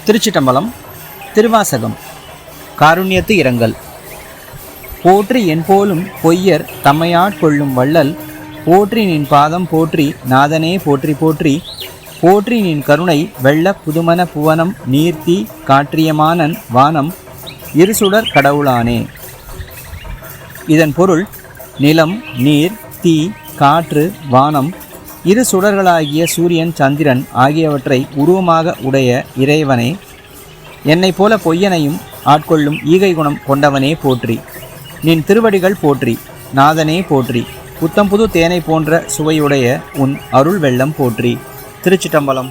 திருச்சிட்டம்பலம். திருவாசகம். காருண்யத்து இரங்கல். போற்றி என்போலும் பொய்யர் தம்மையாட்கொள்ளும் வள்ளல், போற்றி நின் பாதம் போற்றி நாதனே போற்றி போற்றி, போற்றி நின் கருணை வெள்ள புதுமன புவனம் நீர்த்தி காற்றியமானன் வானம் இருசுடர் கடவுளானே. இதன் பொருள், நிலம், நீர், தீ, காற்று, வானம், இரு சுடர்களாகிய சூரியன் சந்திரன் ஆகியவற்றை உருவமாக உடைய இறைவனே, என்னைப் போல பொய்யனையும் ஆட்கொள்ளும் ஈகை குணம் கொண்டவனே போற்றி. நின் திருவடிகள் போற்றி. நாதனே போற்றி. புத்தம் புது தேனை போன்ற சுவையுடைய உன் அருள் வெள்ளம் போற்றி. திருச்சிட்டம்பலம்.